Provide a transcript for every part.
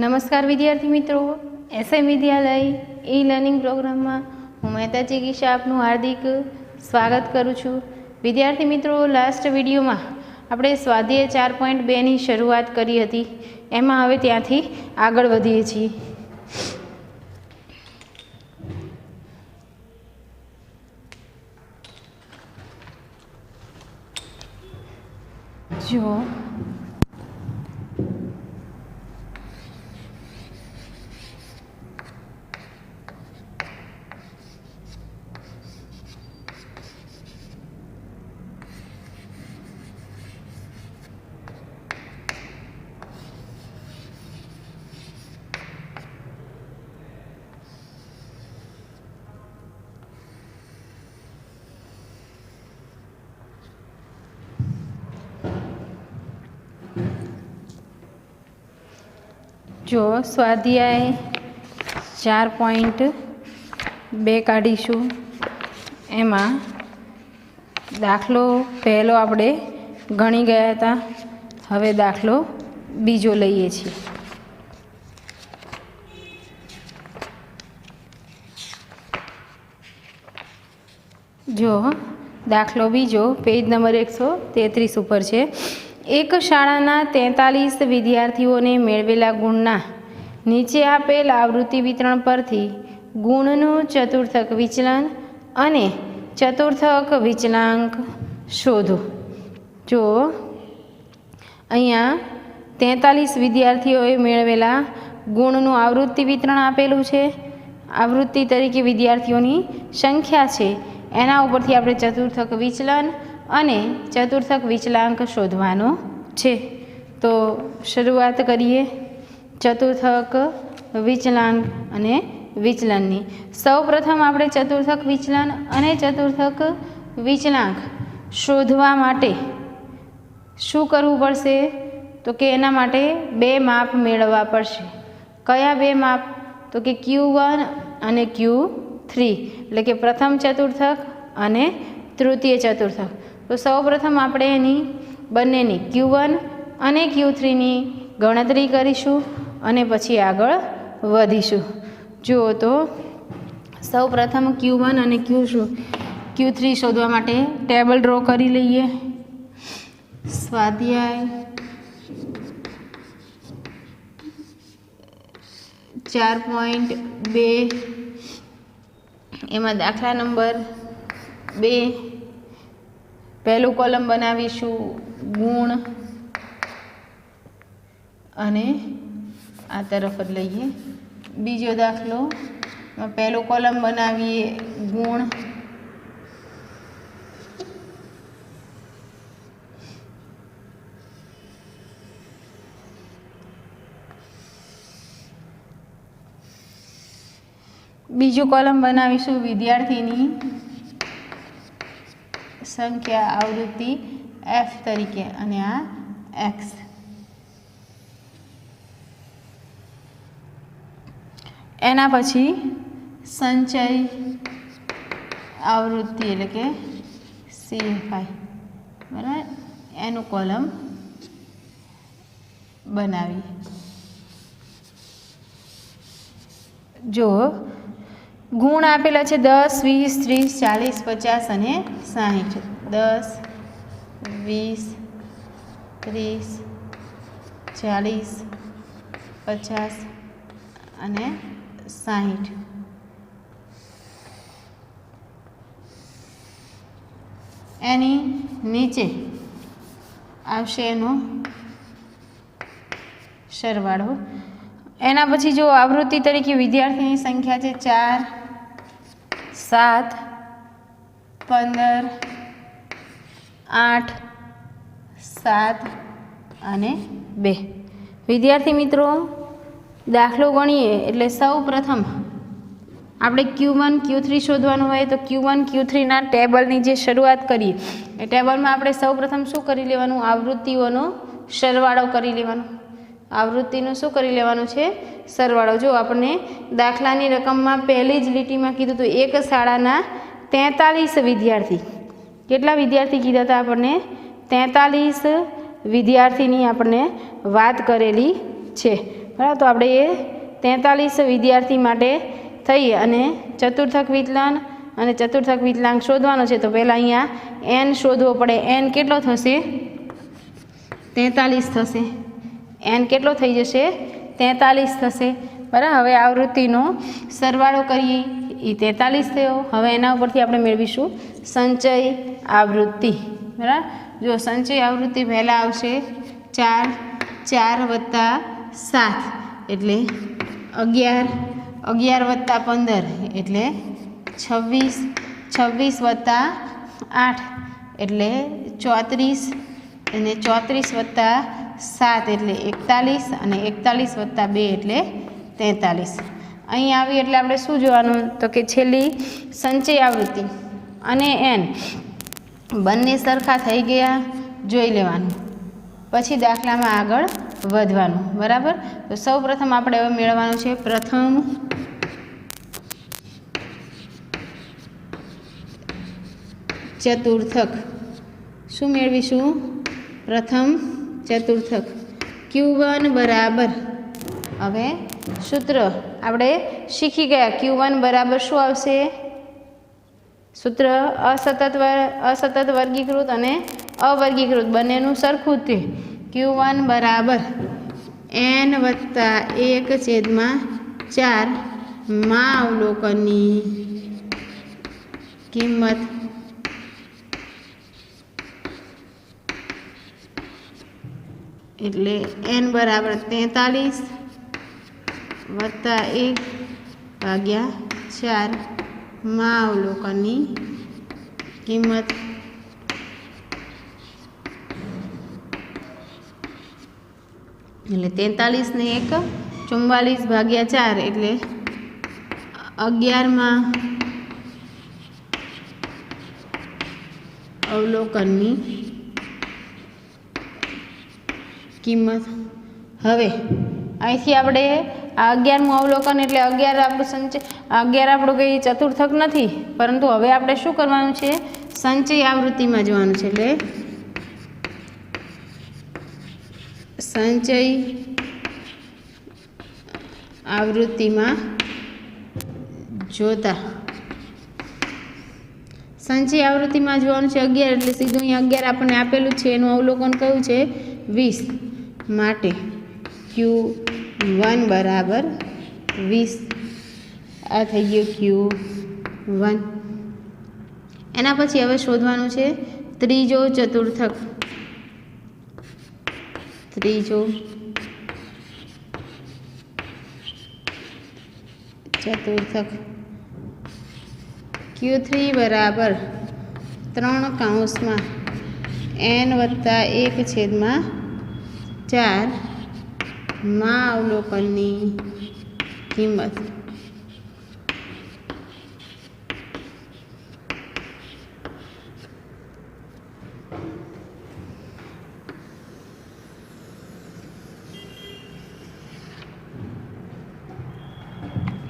नमस्कार विद्यार्थी मित्रों, एसएम विद्यालय ई लर्निंग प्रोग्राम में हूँ मेहता चिकित्सा आपनु हार्दिक स्वागत करूँ छूँ। विद्यार्थी मित्रों, लास्ट विडियो में આપણે સ્વાધ્યાય 4.2 ની શરૂઆત કરી હતી, એમાં હવે ત્યાંથી આગળ વધીએ છીએ। જો जो स्वाध्याय 4.2 काढ़ीशू। एमां दाखलो पहलो आपणे गणी गया था, हवे दाखलो बीजो लईए छीए। जो दाखलो बीजो पेज नंबर 133 पर है। एक शाळाना 43 विद्यार्थीओने मेळवेला गुणना नीचे आपेल आवृत्ति वितरण परथी गुणનું चतुर्थक विचलन अने चतुर्थक विचलांक शोधो। जो अहींया 43 विद्यार्थीओए मेळवेला गुणનું आवृत्ति वितरण आपेलुं छे। आवृत्ति तरीके विद्यार्थीओनी संख्या छे, एना उपरथी आपणे चतुर्थक विचलन अने चतुर्थक विचलांक शोधवानो छे। तो शुरुआत करिए चतुर्थक विचलांक अने विचलननी। सौ प्रथम आपणे चतुर्थक विचलन अने चतुर्थक विचलांक शोधवा माटे शुं करवुं पड़शे? तो के एना माटे बे माप मेळववा पड़शे। कया बे माप? तो कि Q1 अने Q3, एटले के प्रथम चतुर्थक अने तृतीय चतुर्थक। तो सौ प्रथम आपणे एनी बंनेनी Q1 अने Q3 नी गणतरी करीशुं अने पछी आगळ वधीशुं। जुओ तो सौ प्रथम Q1 अने Q3 शोधवा माटे टेबल ड्रॉ करी लईए। स्वाध्याय 4.2 एमां दाखला नंबर 2 पहलू कॉलम बनावीशुं गुण अने आ तरफ ज लईए। बीजो दाखलो पहलो कॉलम बनावीए गुण बीजो कॉलम बनावीशुं विद्यार्थीनी संख्या आवृत्ति F तरीके अने आ X। एना पछी संचय आवृत्ति एटले के CFI बराबर, एनु कॉलम बनावी। जो गुण आपेला है 10, 20, 30, 40, 50 અને 60। 10, 20, 30, 40, 50 અને 60। એની નીચે આવશે એનો સરવાળો। एना पछी जो आवृत्ति तरीके विद्यार्थी संख्या है 4, 7, 15, 8, 7 અને 2। विद्यार्थी मित्रों, दाखलो गणीए एटले सौ प्रथम आपणे Q1 Q3 शोधवानुं होय तो Q1 Q3 ना टेबलनी जे शरूआत करीए ए टेबल में आपणे सौ प्रथम शुं करी लेवानुं? आवृत्तिओनो सरवाळो करी लेवानो। आवृत्तिનું શું કરી લેવાનું છે? સરવાળો। જો આપણને દાખલાની રકમમાં પહેલી જ લીટીમાં કીધું તો એક શાળાના 43 વિદ્યાર્થી, કેટલા વિદ્યાર્થી કીધા હતા આપણને? 43 વિદ્યાર્થીની આપણને વાત કરેલી છે। બરાબર. તો આપણે એ 43 વિદ્યાર્થી માટે થઈ અને ચતુર્થક વિચલન અને ચતુર્થક વિચલાંક શોધવાનો છે. તો પહેલાં અહીંયા n શોધવો પડે. n કેટલો થશે? 43 થશે. n કેટલો થઈ જશે? 43 થશે. બરાબર. હવે આવૃત્તિનો સરવાળો કરીએ એ 43 થયો. હવે એના ઉપરથી આપણે મેળવીશું સંચય આવૃત્તિ. બરાબર. જો સંચય આવૃત્તિ પહેલાં આવશે 4 વત્તા 7 એટલે 11, 11 વત્તા 15 એટલે 26 વત્તા 8 એટલે 34 અને 34 વત્તા 7 એટલે 41 અને 41 વત્તા 2 એટલે 43. અહીં આવી એટલે આપણે શું જોવાનું? તો કે છેલ્લી સંચય આવૃત્તિ અને n બંને સરખા થઈ ગયા જોઈ લેવાનું, પછી દાખલામાં આગળ વધવાનું. બરાબર. તો સૌ પ્રથમ આપણે હવે મેળવવાનું છે પ્રથમ ચતુર્થક. શું મેળવીશું? પ્રથમ ચતુર્થક Q1 બરાબર. હવે સૂત્ર આપણે શીખી ગયા. Q1 બરાબર શું આવશે? સૂત્ર અસતત વર્ગીકૃત અને અવર્ગીકૃત બંનેનું સરખું જ છે. Q1 બરાબર n વત્તા 1/4 માં અવલોકનની કિંમત એટલે n બરાબર 43 વત્તા 1/4 માં અવલોકનની કિંમત એટલે 43 ને 1 44/4 એટલે 11માં અવલોકનની કિંમત. હવે અહીંથી આપણે આ 11મું અવલોકન એટલે 11 આપણું સંચય 11 આપણું કંઈ ચતુર્થક નથી, પરંતુ હવે આપણે શું કરવાનું છે? સંચય આવૃત્તિમાં જવાનું છે. એટલે સંચય આવૃત્તિમાં જોતા સંચય આવૃત્તિમાં જોવાનું છે 11 એટલે સીધું અહીં 11 આપણને આપેલું છે. એનું અવલોકન કયું છે? 20. માટે Q1 બરાબર 20. આ થઈ ગયું Q1. એના પછી હવે શોધવાનું છે ત્રીજો ચતુર્થક. ત્રીજો ચતુર્થક Q3 બરાબર 3 n વત્તા 1/4 માં અવલોકનની કિંમત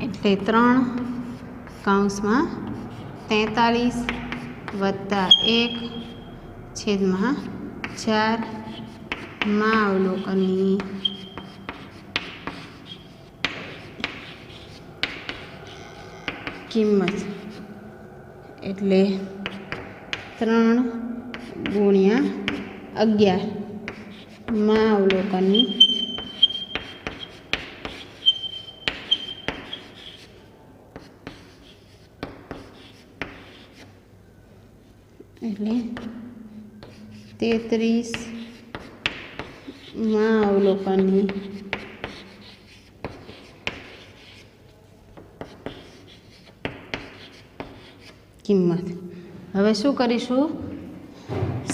એટલે 3/43 વત્તા 1/4 માં અવલોકનની કિંમત એટલે 3 ગુણ્યા 11 માં અવલોકનની એટલે 33 માં અવલોકનની કિંમત. હવે શું કરીશું?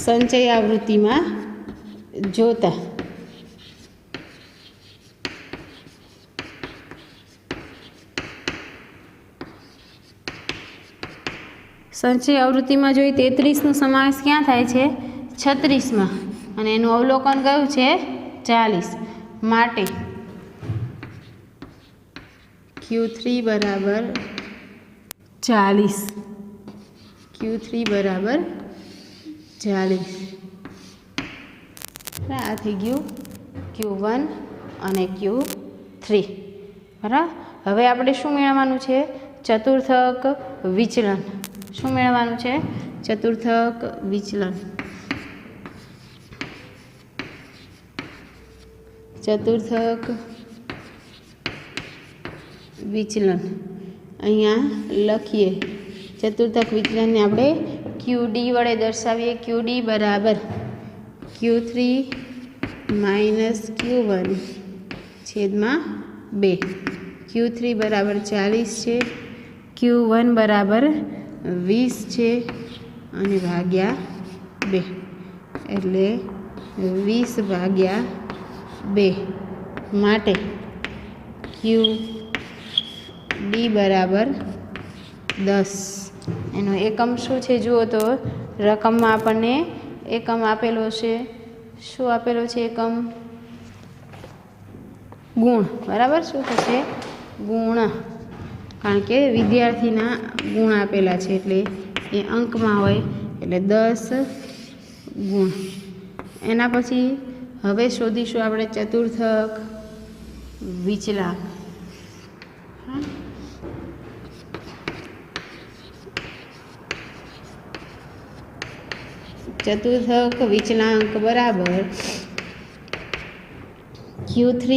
સંચય આવૃત્તિમાં જોતા સંચય આવૃત્તિમાં જોઈ 33નો સમાવેશ ક્યાં થાય છે? 36માં. અને એનું અવલોકન કયું છે? 40. માટે Q3 બરાબર 40. Q3 બરાબર 40. આ થઈ ગયું Q1 અને Q2. 3 બરાબર. હવે આપણે શું મેળવવાનું છે? ચતુર્થક વિચલન. શું મેળવવાનું છે? ચતુર્થક વિચલન. ચતુર્થક વિચલન અહીંયા લખીએ. ચતુર્થક વિચલનને આપણે QD વડે દર્શાવીએ. QD બરાબર Q3 માઇનસ Q1 છેદમાં 2. Q3 બરાબર 40 છે, Q1 બરાબર 20 છે અને ભાગ્યા 2 એટલે 20 ભાગ્યા 2 માટે QD બરાબર 10. એનો એકમ શું છે જુઓ તો રકમમાં આપણને એકમ આપેલો છે. શું આપેલો છે એકમ? ગુણ. બરાબર. શું થશે? ગુણ. કારણ કે વિદ્યાર્થીના ગુણ આપેલા છે એટલે એ અંકમાં હોય એટલે 10 ગુણ. એના પછી હવે શોધીશું આપણે ચતુર્થક વિચલાંક. ચતુર્થક વિચલાંક બરાબર Q3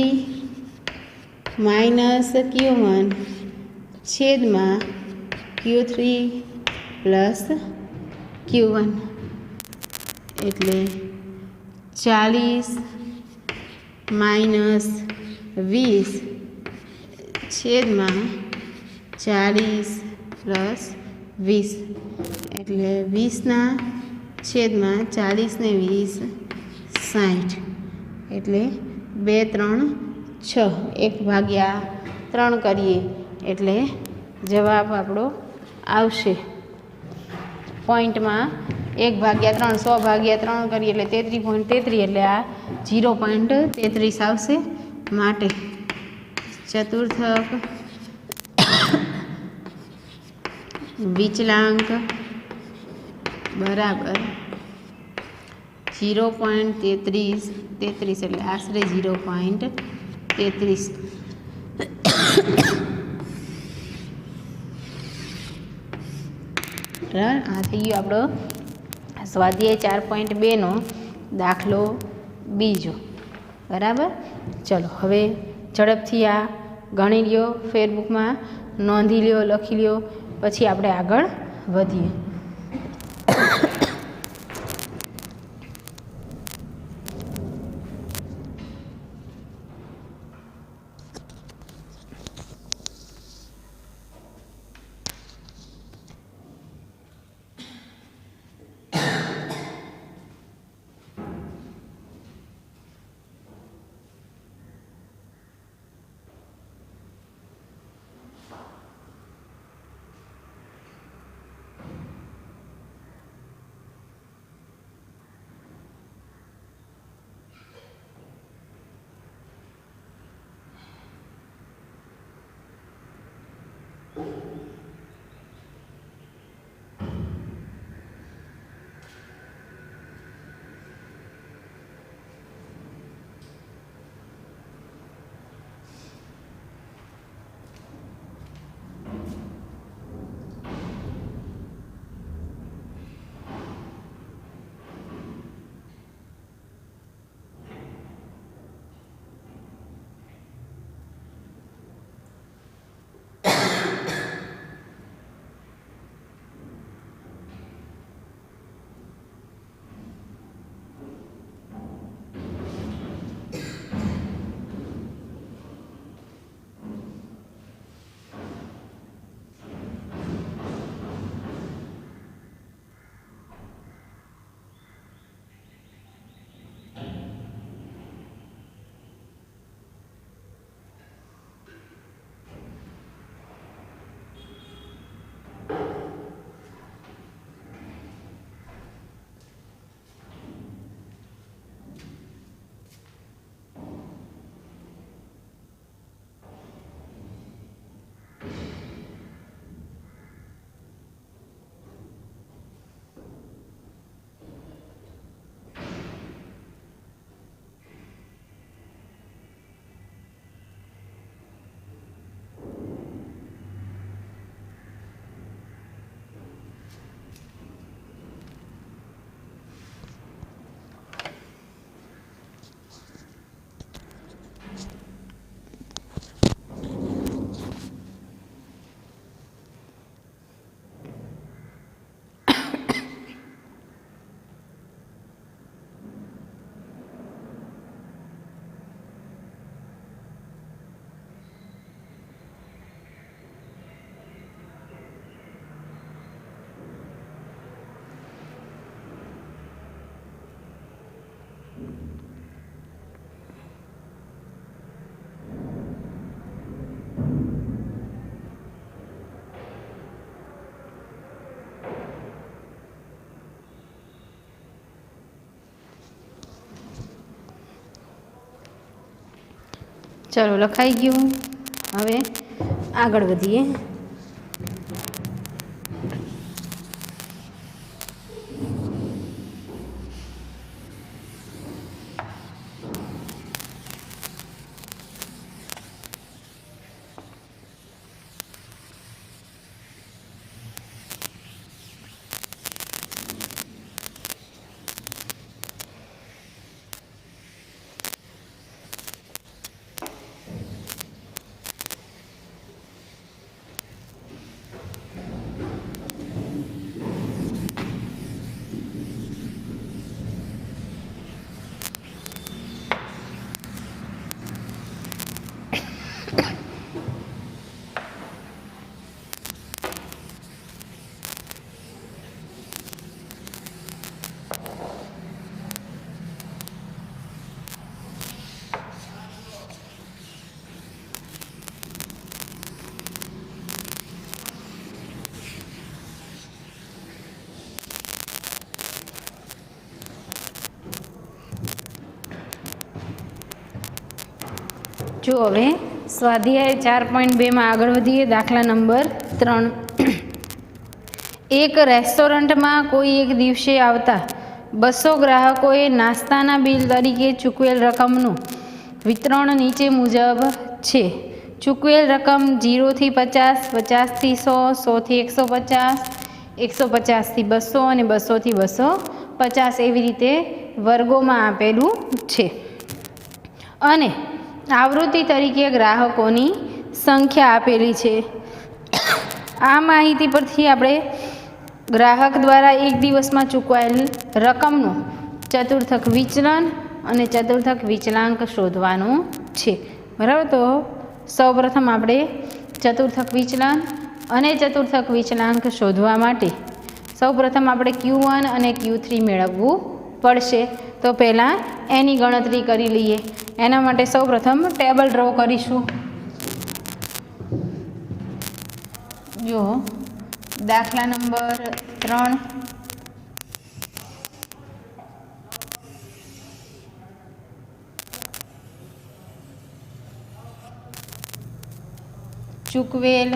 માઇનસ Q1 છેદમાં Q3 પ્લસ Q1 એટલે 40 માઇનસ 20 છેદમાં 40 પ્લસ 20 એટલે 20ના છેદમાં 40 ને 20 60 એટલે 2 3 6 1 ભાગ્યા 3 કરીએ એટલે જવાબ આપણો આવશે. પોઈન્ટમાં 1 ભાગ્યા 3 100 ભાગ્યા 3 કરીએ એટલે 33.33 એટલે આ 0.33 આવશે. માટે ચતુર્થક વિચલાંક બરાબર 0.33 એટલે આશરે 0.33. આ થઈ ગયો આપણો સ્વાધ્યાય 4.2નો દાખલો બીજો. બરાબર. ચલો હવે ઝડપથી આ ગણી લ્યો, ફેરબુકમાં નોંધી લ્યો, લખી લ્યો, પછી આપણે આગળ વધીએ. ચલો લખાઈ ગયું. હવે આગળ વધીએ. જો હવે સ્વાધ્યાય 4.2માં આગળ વધીએ. દાખલા નંબર 3. એક રેસ્ટોરન્ટમાં કોઈ એક દિવસે આવતા 200 ગ્રાહકોએ નાસ્તાના બિલ તરીકે ચૂકવેલ રકમનું વિતરણ નીચે મુજબ છે. ચૂકવેલ રકમ 0 થી 50, 50 થી 100, 100 થી 150, 150 થી 200 અને 200 થી 250 એવી રીતે વર્ગોમાં આપેલું છે. અને આવૃત્તિ તરીકે ગ્રાહકોની સંખ્યા આપેલી છે. આ માહિતી પરથી આપણે ગ્રાહક દ્વારા એક દિવસમાં ચૂકવાયેલ રકમનું ચતુર્થક વિચલન અને ચતુર્થક વિચલાંક શોધવાનું છે. બરાબર, તો સૌપ્રથમ આપણે ચતુર્થક વિચલન અને ચતુર્થક વિચલાંક શોધવા માટે સૌપ્રથમ આપણે Q1 અને Q3 મેળવવું પડશે. તો પહેલાં એની ગણતરી કરી લઈએ. એના માટે સૌપ્રથમ ટેબલ ડ્રો કરીશું. જો દાખલા નંબર 3. ચૂકવેલ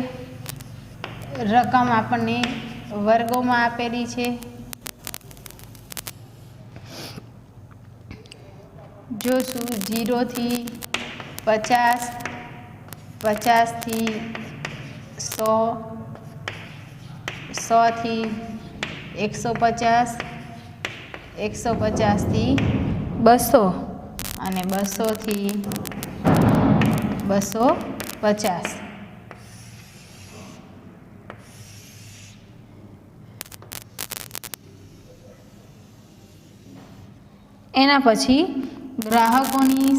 રકમ આપણને વર્ગોમાં આપેલી છે. જોશું 0 થી 50, 50 થી 100, 100 થી 150, 150 થી 200 અને 200 થી 250. એના પછી ગ્રાહકોની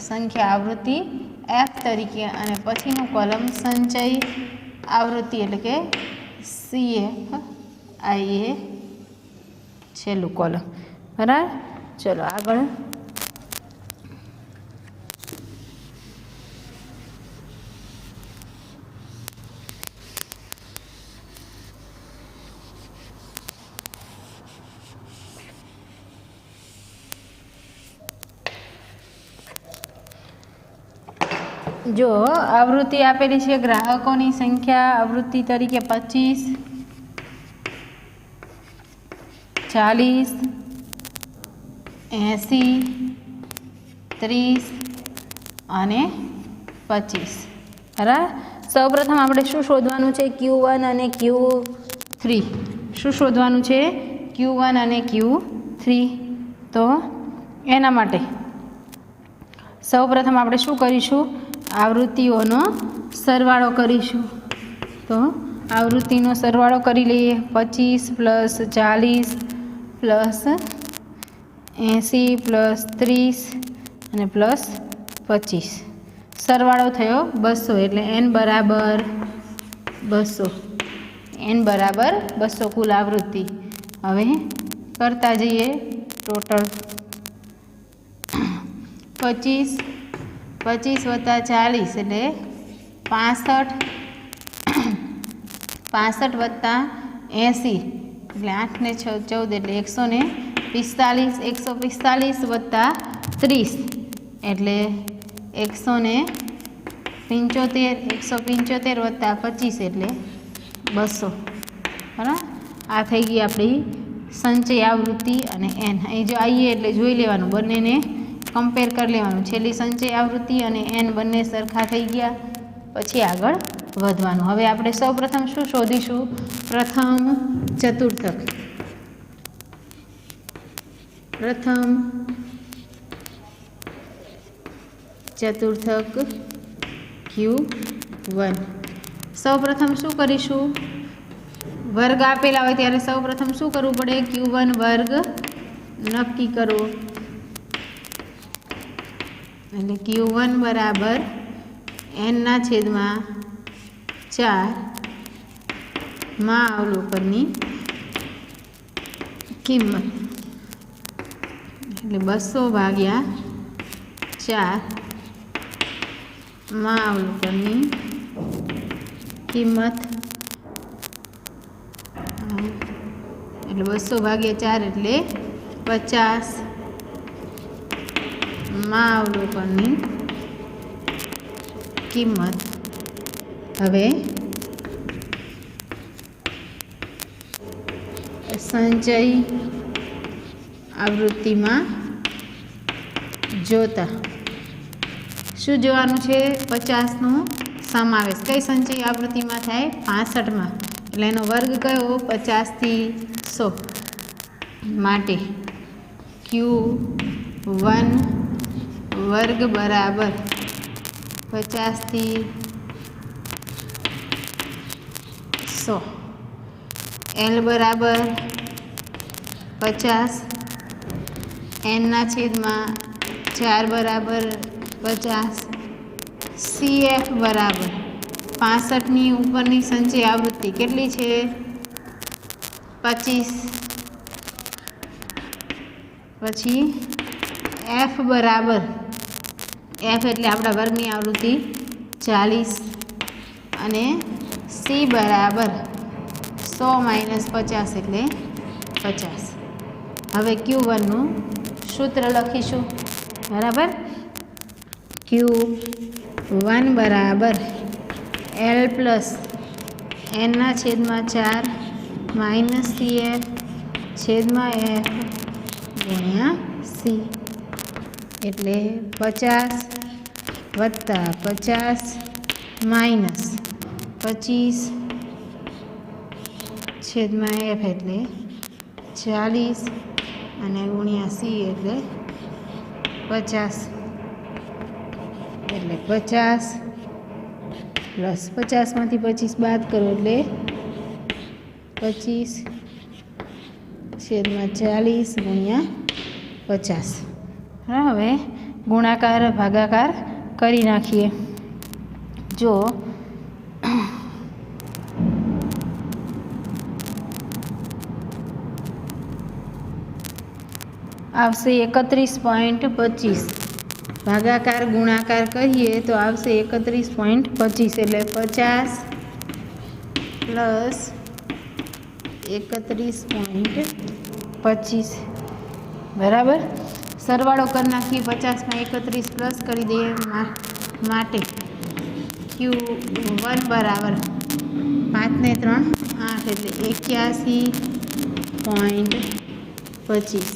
સંખ્યા આવૃત્તિ F તરીકે અને પછીનું કોલમ સંચય આવૃત્તિ એટલે કે CA છેલ્લું કોલમ. બરાબર, ચલો આગળ. જો આવૃત્તિ આપેલી છે ગ્રાહકોની સંખ્યા આવૃત્તિ તરીકે 25, 40, 80, 30 અને 25. બરાબર, સૌપ્રથમ આપણે શું શોધવાનું છે? Q1 અને Q3. શું શોધવાનું છે? Q1 અને Q3. તો એના માટે સૌપ્રથમ આપણે શું કરીશું? આવૃત્તિઓનો સરવાળો કરીશું. તો આવૃત્તિનો સરવાળો કરી લઈએ. 25 પ્લસ 40 પ્લસ 80 પ્લસ 30 અને પ્લસ 25. સરવાળો થયો 200 એટલે n બરાબર 200. n બરાબર 200 કુલ આવૃત્તિ. હવે કરતા જઈએ ટોટલ. 25 વત્તા 40 એટલે 65, 65 વત્તા 80 એટલે 8 ને 6 14 એટલે 145, 145 વત્તા 30 એટલે 175 વત્તા 25 એટલે 200 બરાબર। આ થઈ ગઈ આપણી સંચય આવૃત્તિ અને એન। અહીં જો આવીએ એટલે જોઈ લેવાનું, બંનેને કમ્પેર કરી લેવાનું। છેલ્લી સંચય આવૃત્તિ અને એન બંને સરખા થઈ ગયા પછી આગળ વધવાનું। હવે આપણે સૌપ્રથમ શું શોધીશું? પ્રથમ ચતુર્થક। પ્રથમ ચતુર્થક Q1। સૌપ્રથમ શું કરીશું? વર્ગ આપેલા હોય ત્યારે સૌપ્રથમ શું કરવું પડે? Q1 વર્ગ નક્કી કરો। એટલે Q1 બરાબર એનના છેદમાં 4 માં અવલોકનની કિંમત, એટલે 200 ભાગ્યા 4 માં અવલોકનની કિંમત, એટલે 200 ભાગ્યા 4 એટલે 50 માં અવલોકનની કિંમત। હવે સંચય આવૃત્તિમાં જોતા શું જોવાનું છે? 50નો સમાવેશ કઈ સંચય આવૃત્તિમાં થાય? 65માં। એટલે એનો વર્ગ કયો? 50 થી 100 માટે Q1 વર્ગ બરાબર 50 થી 100। L બરાબર 50, એનના છેદમાં 4 બરાબર 50, CF બરાબર 65ની ઉપરની સંચય આવૃત્તિ કેટલી છે? 25। પછી F બરાબર, F એટલે આપણા વર્ગની આવૃત્તિ 40 અને C બરાબર 100 - 50 એટલે 50। હવે Q1નું સૂત્ર લખીશું બરાબર। Q1 બરાબર L પ્લસ એનના છેદમાં 4 માઇનસ CF છેદમાં F ગુણ્યા C, એટલે 50 વત્તા 50 માઇનસ 25 છેદમાં F એટલે 40 અને ગુણ્યા C એટલે 50, એટલે 50 પ્લસ 50માંથી 25 બાદ કરો એટલે 25 છેદમાં 40 ગુણ્યા 50। હવે ગુણાકાર ભાગાકાર કરી નાખીએ। જો આવશે 31.25, ભાગાકાર ગુણાકાર કરીએ તો આવશે 31.25, એટલે 50 પ્લસ 31.25 બરાબર। સરવાળો કરી નાખીએ, 50માં 31 પ્લસ કરી દઈએ માટે Q1 બરાબર 5 ને 3 8 એટલે 81.25।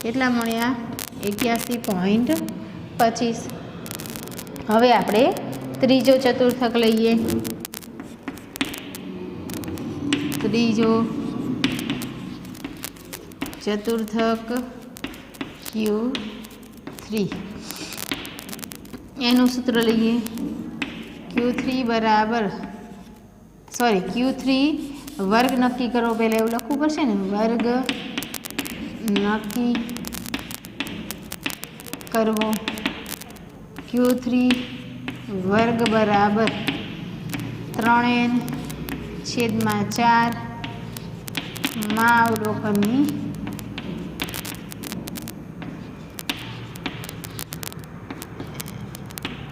કેટલા મળ્યા? 81.25। હવે આપણે ત્રીજો ચતુર્થક લઈએ। ત્રીજો ચતુર્થક Q3, એનું સૂત્ર લઈએ। Q3 બરાબર Q3 વર્ગ નક્કી કરો, પહેલાં એવું લખવું પડશે ને, વર્ગ નક્કી કરવો। Q3 વર્ગ બરાબર 3n છેદમાં 4 માં અવલોકનની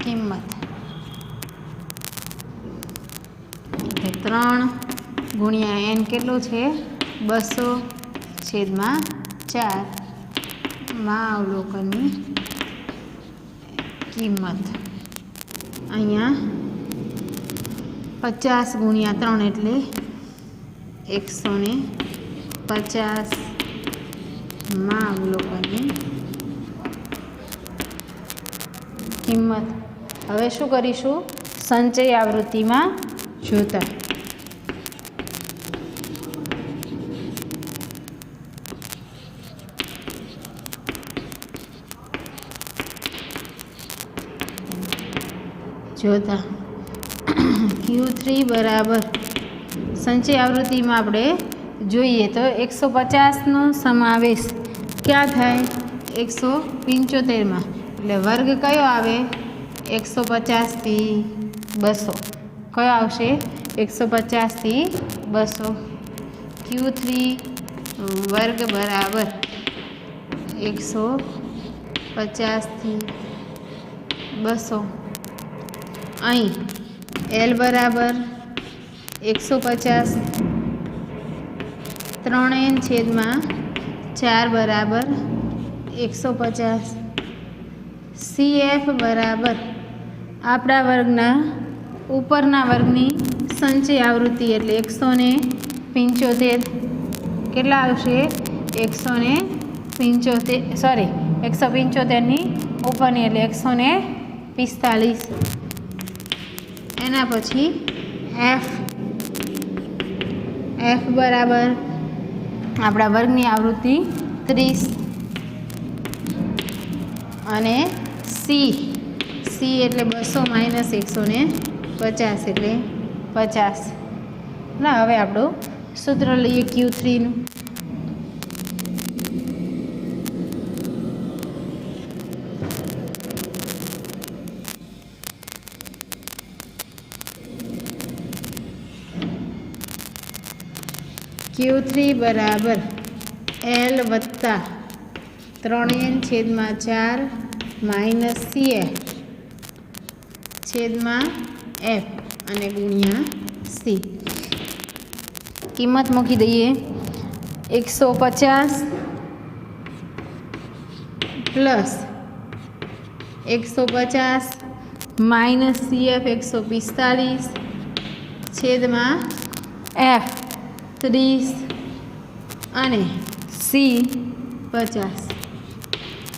કિંમત, 3 ગુણ્યા n કેટલું છે? 200 છેદમાં 4 માં અવલોકનની કિંમત અહીંયા 50 ગુણ્યા 3 એટલે 150 માં અવલોકનની કિંમત. હવે શું કરીશું? સંચય આવૃત્તિમાં જોતા. Q3 બરાબર સંચય આવૃત્તિમાં આપણે જોઈએ તો 150નો સમાવેશ ક્યાં થાય? 175માં. એટલે વર્ગ કયો આવે? 150 થી 200. કયો આવશે? 150 થી 200. Q3 વર્ગ બરાબર 150 થી 200. અહીં L બરાબર 150 3n/4 બરાબર 150. CF બરાબર આપણા વર્ગના ઉપરના વર્ગની સંચય આવૃત્તિ એટલે 175. કેટલા આવશે? 175ની ઉપરની એટલે 145. એના પછી F બરાબર આપણા વર્ગની આવૃત્તિ 30 અને C એટલે 200 - 150 એટલે 50. ના, હવે આપણું સૂત્ર લઈએ Q3નું. Q3 બરાબર L વત્તા 3n/4 માઇનસ CF છેદમાં F અને ગુણ્યા C. કિંમત મૂકી દઈએ. 150 પ્લસ 150 માઇનસ CF 145 છેદમાં F 30 અને C 50.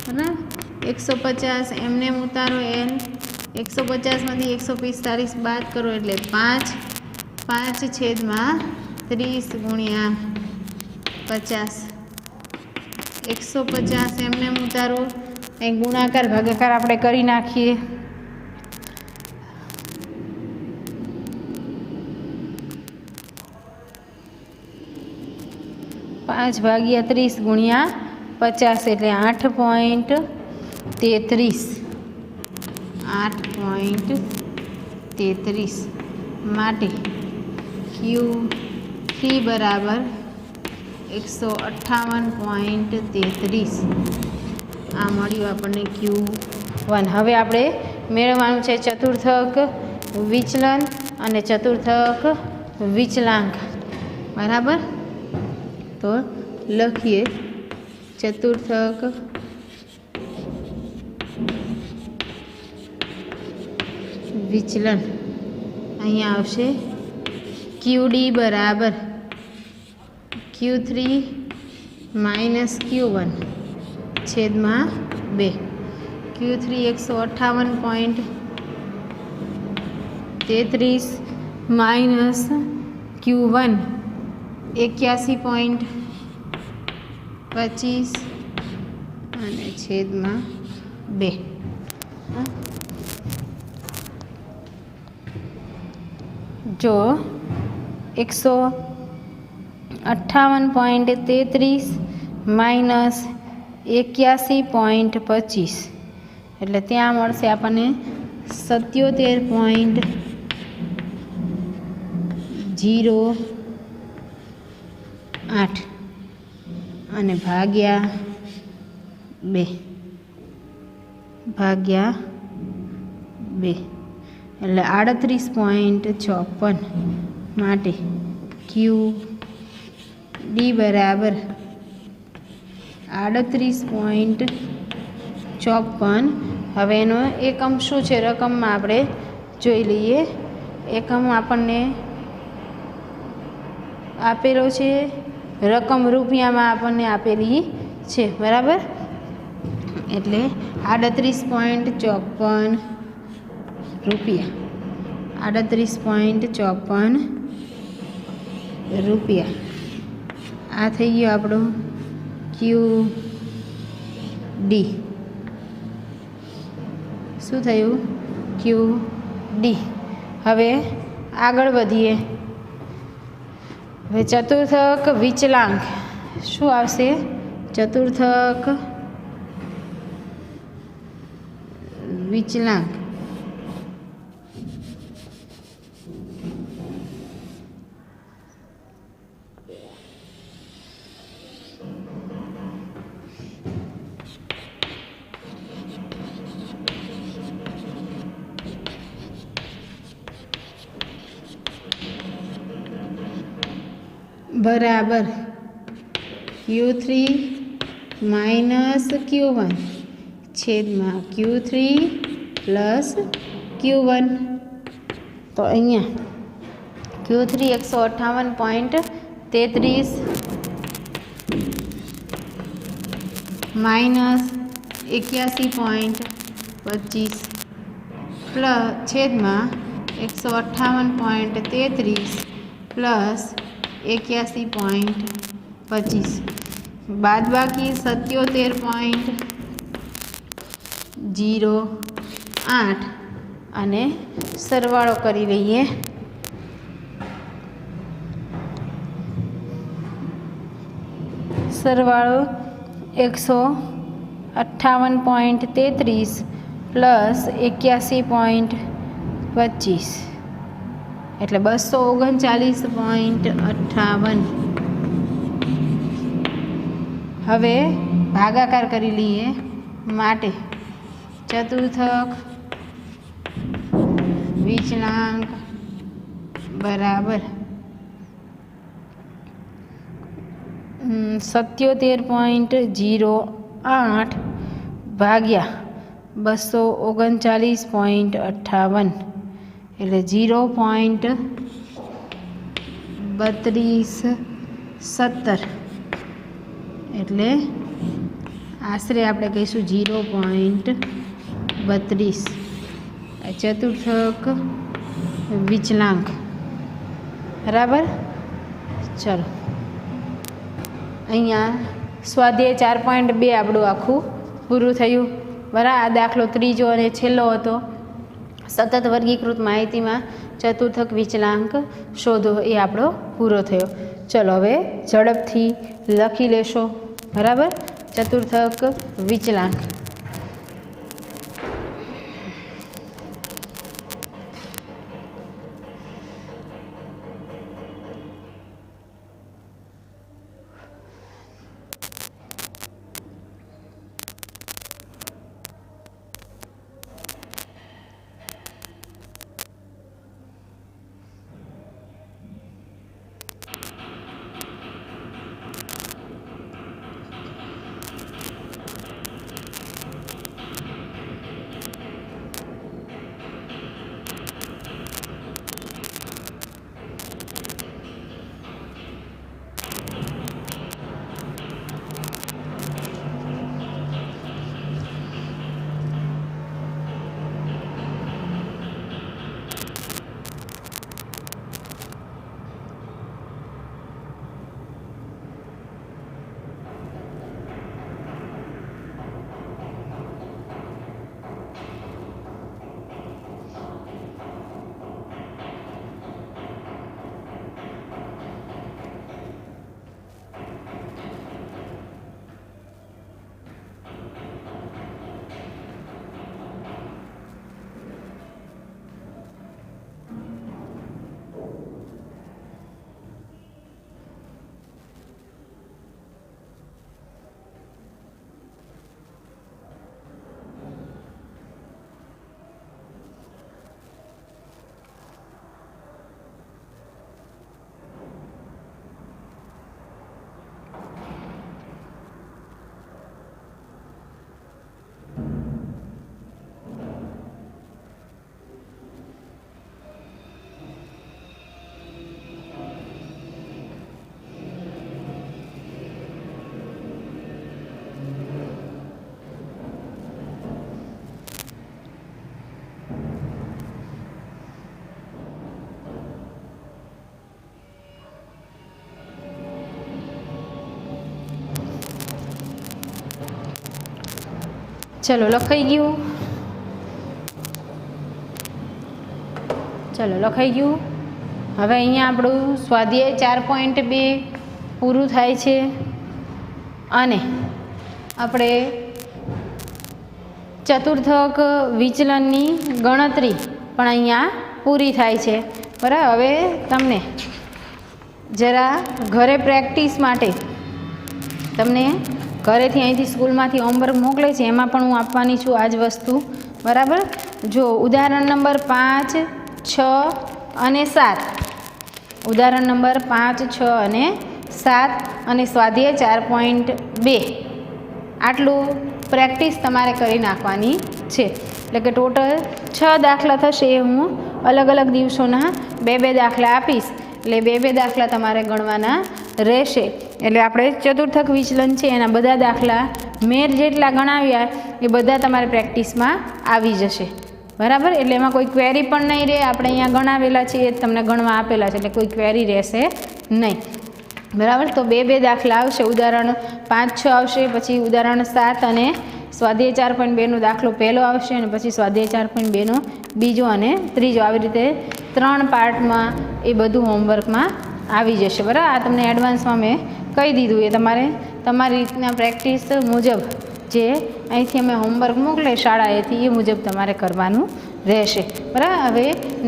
બરાબર? 150 એમને ઉતારો L. 150માંથી 145 બાદ કરો એટલે 5 છેદમાં 30 ગુણ્યા 50. 150 એમને ઉતારો. અહીં ગુણાકાર ભાગાકાર આપણે કરી નાખીએ. 5/30 ગુણ્યા 50 એટલે 8.33. 8.33 માટે Q3 બરાબર 158.33. આ મળ્યું આપણને Q1. હવે આપણે મેળવવાનું છે ચતુર્થક વિચલન અને ચતુર્થક વિચલાંક. બરાબર? તો લખીએ ચતુર્થક વિચલન. અહીંયા આવશે QD બરાબર Q3 માઇનસ Q1 છેદમાં 2. Q3 158.33 માઇનસ Q1 81.25 અને છેદમાં 2. જો 158.33 માઇનસ 81.25 એટલે ત્યાં મળશે આપણને 77.08 અને ભાગ્યા 2 એટલે 38.54 માટે QD બરાબર 38.54 હવે એનો એકમ શું છે રકમમાં આપણે જોઈ લઈએ. એકમ આપણને આપેલો છે, રકમ રૂપિયામાં આપણને આપેલી છે, બરાબર. એટલે 38.54 રૂપિયા, 38.54 રૂપિયા. આ થઈ ગયો આપણો QD. શું થયું? QD. હવે આગળ વધીએ. હવે ચતુર્થક વિચલાંક શું આવશે? ચતુર્થક વિચલાંક બરાબર Q3 માઇનસ Q1 છેદમાં Q3 પ્લસ Q1. તો અહીંયા Q3 158.33 માઇનસ 81.25 પ્લસ છેદમાં 158.33 પ્લસ 81.25 બાદબાકી 77.08 અને સરવાળો કરી લઈએ. સરવાળો 158.33 પ્લસ 81.25 એટલે 239.58. હવે ભાગાકાર કરી લઈએ. માટે ચતુર્થક વિચલાંક બરાબર 77.08 ભાગ્યા 239.58 એટલે 0.3270 એટલે આશરે આપણે કહીશું 0.32 ચતુર્થક વિચલાંક. બરાબર. ચલો અહીંયા સ્વાધ્યાય 4.2 આપણું આખું પૂરું થયું. બરાબર. આ દાખલો ત્રીજો અને છેલ્લો હતો. સતત વર્ગીકૃત માહિતીમાં ચતુર્થક વિચલાંક શોધો એ આપણો પૂરો થયો. ચલો હવે ઝડપથી લખી લેશો. બરાબર. ચતુર્થક વિચલાંક ચલો લખાઈ ગયું. ચલો લખાઈ ગયું. હવે અહીંયા આપણું સ્વાધ્યાય 4.2 પૂરું થાય છે અને આપણે ચતુર્થક વિચલનની ગણતરી પણ અહીંયા પૂરી થાય છે. બરાબર. હવે તમને જરા ઘરે પ્રેક્ટિસ માટે તમને ઘરેથી અહીંથી સ્કૂલમાંથી હોમવર્ક મોકલે છે, એમાં પણ હું આપવાની છું આ જ વસ્તુ. બરાબર. જો ઉદાહરણ નંબર 5, 6 અને 7, ઉદાહરણ નંબર 5, 6 અને 7 અને સ્વાધ્યાય 4.2 આટલું પ્રેક્ટિસ તમારે કરી નાખવાની છે. એટલે કે ટોટલ 6 દાખલા થશે. એ હું અલગ અલગ દિવસોના 2-2 દાખલા આપીશ. એટલે 2-2 દાખલા તમારે ગણવાના રહેશે. એટલે આપણે ચતુર્થક વિચલન છે એના બધા દાખલા મેર જેટલા ગણાવ્યા એ બધા તમારે પ્રેક્ટિસમાં આવી જશે. બરાબર. એટલે એમાં કોઈ ક્વેરી પણ નહીં રહે. આપણે અહીંયા ગણાવેલા છે એ જ તમને ગણવા આપેલા છે, એટલે કોઈ ક્વેરી રહેશે નહીં. બરાબર. તો 2-2 દાખલા આવશે. ઉદાહરણ 5, 6 આવશે, પછી ઉદાહરણ 7 અને સ્વાધ્યાય 4.2નો દાખલો પહેલો આવશે અને પછી સ્વાધ્યાય 4.2નો બીજો અને ત્રીજો. આવી રીતે 3 પાર્ટમાં એ બધું હોમવર્કમાં આવી જશે. બરાબર. આ તમને એડવાન્સમાં મેં કહી દીધું. એ તમારે તમારી રીતના પ્રેક્ટિસ મુજબ જે અહીંથી અમે હોમવર્ક મોકલે શાળાએથી એ મુજબ તમારે કરવાનું રહેશે. બરાબર. હવે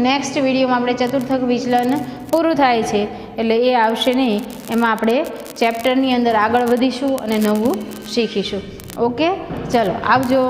નેક્સ્ટ વિડીયોમાં આપણે ચતુર્થક વિચલન પૂરું થાય છે એટલે એ આવશે નહીં. એમાં આપણે ચેપ્ટરની અંદર આગળ વધીશું અને નવું શીખીશું. ઓકે. ચલો આવજો.